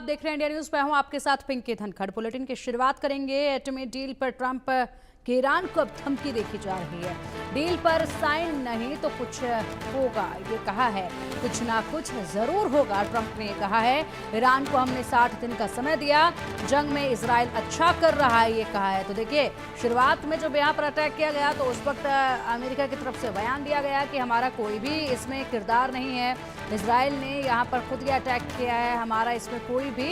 देख रहे हैं इंडिया न्यूज पे हूं आपके साथ पिंकी धनखड़। बुलेटिन की शुरुआत करेंगे एटमी डील पर ट्रंप की ईरान को अब धमकी देखी जा रही है। डील पर साइन नहीं तो कुछ होगा, ये कहा है। कुछ ना कुछ जरूर होगा, ट्रंप ने कहा है। ईरान को हमने 60 दिन का समय दिया, जंग में इजराइल अच्छा कर रहा है, ये कहा है। तो देखिए, शुरुआत में जब यहाँ पर अटैक किया गया तो उस वक्त अमेरिका की तरफ से बयान दिया गया कि हमारा कोई भी इसमें किरदार नहीं है, इजराइल ने यहाँ पर खुद ही अटैक किया है, हमारा इसमें कोई भी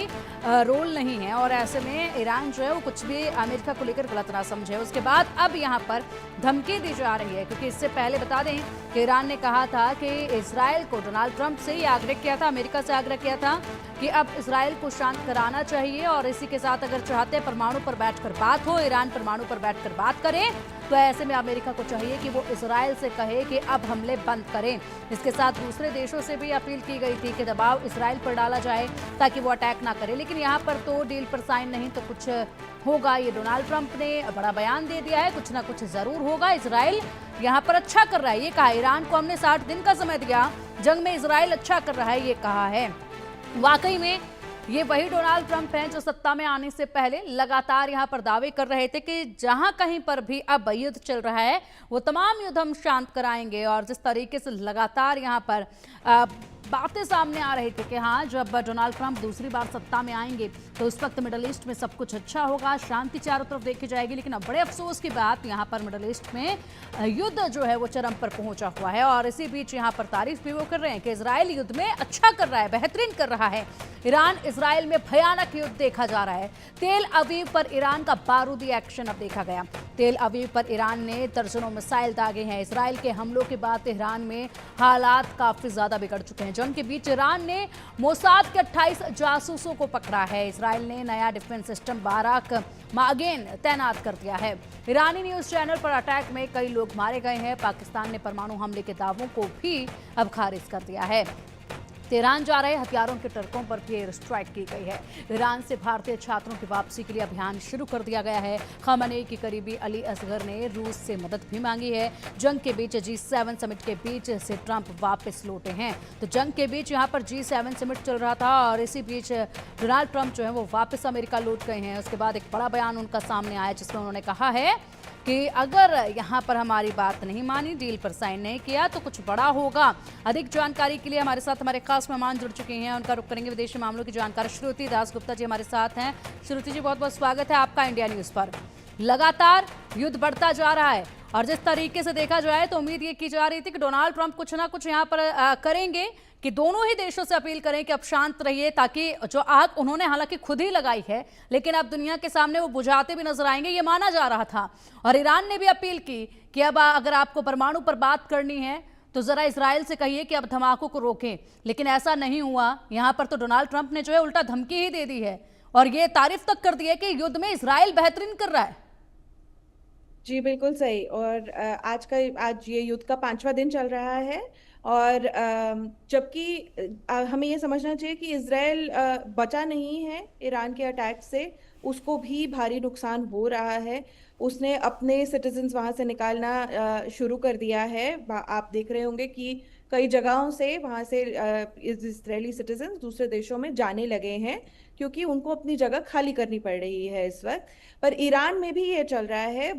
रोल नहीं है। और ऐसे में ईरान जो है वो कुछ भी अमेरिका को लेकर गलत ना समझे। उसके बाद अब यहाँ पर धमकी दी जा रही है, क्योंकि इससे पहले बता दें कि ईरान ने कहा था कि इजराइल को डोनाल्ड ट्रंप से ये आग्रह किया था, अमेरिका से आग्रह किया था कि अब इजराइल को शांत कराना चाहिए और इसी के साथ अगर चाहते परमाणु पर बैठकर बात हो, ईरान परमाणु पर बैठकर बात करे, तो ऐसे में अमेरिका को चाहिए कि वो इजराइल से कहे कि अब हमले बंद करें। इसके साथ दूसरे देशों से भी अपील की गई थी कि दबाव इजराइल पर डाला जाए ताकि वो अटैक ना करे। लेकिन यहाँ पर तो डील पर साइन नहीं तो कुछ होगा, ये डोनाल्ड ट्रंप ने बड़ा बयान दे दिया है। कुछ ना कुछ जरूर होगा, इजराइल यहाँ पर अच्छा कर रहा है, ये कहा। ईरान को हमने 60 दिन का समय दिया, जंग में इजराइल अच्छा कर रहा है, ये कहा है। वाकई में ये वही डोनाल्ड ट्रंप हैं जो सत्ता में आने से पहले लगातार यहाँ पर दावे कर रहे थे कि जहां कहीं पर भी अब युद्ध चल रहा है वो तमाम युद्ध हम शांत कराएंगे। और जिस तरीके से लगातार यहाँ पर बातें सामने आ रही थी कि हाँ, जब डोनाल्ड ट्रंप दूसरी बार सत्ता में आएंगे तो उस वक्त मिडल ईस्ट में सब कुछ अच्छा होगा, शांति चारों तरफ देखी जाएगी। लेकिन अब बड़े अफसोस की बात, यहाँ पर मिडल ईस्ट में युद्ध जो है वो चरम पर पहुंचा हुआ है। और इसी बीच यहाँ पर तारीफ भी वो कर रहे हैं कि इजराइल युद्ध में अच्छा कर रहा है, बेहतरीन कर रहा है। ईरान इजराइल में भयानक युद्ध देखा जा रहा है। तेल अवीव पर ईरान का बारूदी एक्शन अब देखा गया। तेल अवीव पर ईरान ने दर्जनों मिसाइल दागे हैं। इजराइल के हमलों के बाद तेहरान में हालात काफी ज्यादा बिगड़ चुके हैं। जंग के बीच ईरान ने मोसाद के 28 जासूसों को पकड़ा है। इजराइल ने नया डिफेंस सिस्टम बाराक मागेन तैनात कर दिया है। ईरानी न्यूज चैनल पर अटैक में कई लोग मारे गए हैं। पाकिस्तान ने परमाणु हमले के दावों को भी अब खारिज कर दिया है। तेहरान जा रहे हथियारों के ट्रकों पर भी एयर स्ट्राइक की गई है। ईरान से भारतीय छात्रों की वापसी के लिए अभियान शुरू कर दिया गया है। खamenei की करीबी अली असगर ने रूस से मदद भी मांगी है। जंग के बीच G7 समिट के बीच से ट्रंप वापस लौटे हैं। तो जंग के बीच यहाँ पर G7 समिट चल रहा था और इसी बीच डोनाल्ड ट्रंप जो है वो वापस अमेरिका लौट गए हैं। उसके बाद एक बड़ा बयान उनका सामने आया जिसमें उन्होंने कहा है कि अगर यहाँ पर हमारी बात नहीं मानी, डील पर साइन नहीं किया तो कुछ बड़ा होगा। अधिक जानकारी के लिए हमारे साथ हमारे खास मेहमान जुड़ चुके हैं, उनका रुख करेंगे विदेशी मामलों की जानकार श्रुति दासगुप्ता जी हमारे साथ हैं। श्रुति जी, बहुत बहुत स्वागत है आपका इंडिया न्यूज पर। लगातार युद्ध बढ़ता जा रहा है और जिस तरीके से देखा जाए तो उम्मीद ये की जा रही थी कि डोनाल्ड ट्रंप कुछ ना कुछ यहाँ पर करेंगे कि दोनों ही देशों से अपील करें कि अब शांत रहिए, ताकि जो आग उन्होंने हालांकि खुद ही लगाई है लेकिन अब दुनिया के सामने वो बुझाते भी नजर आएंगे, ये माना जा रहा था। और ईरान ने भी अपील की कि अब अगर आपको परमाणु पर बात करनी है तो जरा इजराइल से कहिए कि अब धमाकों को रोकें। लेकिन ऐसा नहीं हुआ। यहाँ पर तो डोनाल्ड ट्रंप ने जो है उल्टा धमकी ही दे दी है और ये तारीफ तक कर दी है कि युद्ध में इजराइल बेहतरीन कर रहा है। जी बिल्कुल सही। और आज ये युद्ध का 5वां दिन चल रहा है और जबकि हमें ये समझना चाहिए कि इजराइल बचा नहीं है ईरान के अटैक से, उसको भी भारी नुकसान हो रहा है। उसने अपने सिटीजन्स वहां से निकालना शुरू कर दिया है। आप देख रहे होंगे कि कई जगहों से वहां से इजरायली सिटीजन्स दूसरे देशों में जाने लगे हैं क्योंकि उनको अपनी जगह खाली करनी पड़ रही है इस वक्त। पर ईरान में भी ये चल रहा है,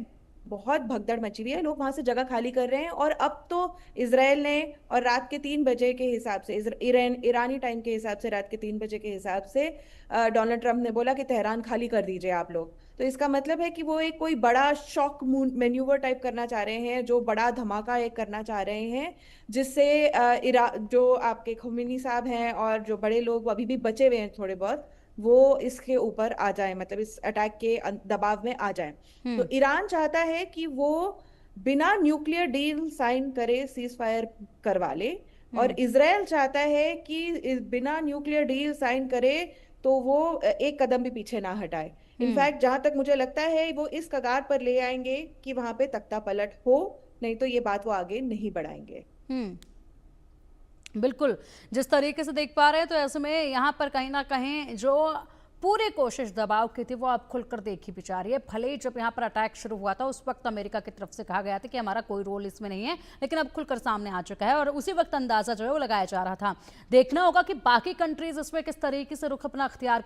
बहुत भगदड़ मची हुई है, लोग वहां से जगह खाली कर रहे हैं। और अब तो इसराइल ने, और रात के 3 बजे के हिसाब से, ईरानी टाइम के हिसाब से रात के 3 बजे के हिसाब से डोनाल्ड ट्रंप ने बोला कि तेहरान खाली कर दीजिए आप लोग। तो इसका मतलब है कि वो एक कोई बड़ा शॉक मैन्यूवर टाइप करना चाह रहे हैं, जो बड़ा धमाका एक करना चाह रहे हैं, जिससे जो आपके खमेनी साहब हैं और जो बड़े लोग अभी भी बचे हुए हैं थोड़े बहुत, वो इसके ऊपर आ जाए, मतलब इस अटैक के दबाव में आ जाए। तो ईरान चाहता है कि वो बिना न्यूक्लियर डील साइन करे सीज फायर करवा ले, और इजराइल चाहता है कि बिना न्यूक्लियर डील साइन करे तो वो एक कदम भी पीछे ना हटाए। इनफैक्ट जहां तक मुझे लगता है वो इस कगार पर ले आएंगे कि वहां पे तख्ता पलट हो, नहीं तो ये बात वो आगे नहीं बढ़ाएंगे। बिल्कुल, जिस तरीके से देख पा रहे हैं तो ऐसे में यहाँ पर कहीं ना कहीं जो पूरी कोशिश दबाव की थी वो अब खुलकर देखी भी जा रही है। भले ही जब यहाँ पर अटैक शुरू हुआ था उस वक्त अमेरिका की तरफ से कहा गया था कि हमारा कोई रोल इसमें नहीं है, लेकिन अब खुलकर सामने आ चुका है और उसी वक्त अंदाजा जो है वो लगाया जा रहा था। देखना होगा कि बाकी कंट्रीज इसमें किस तरीके से रुख अपना अख्तियार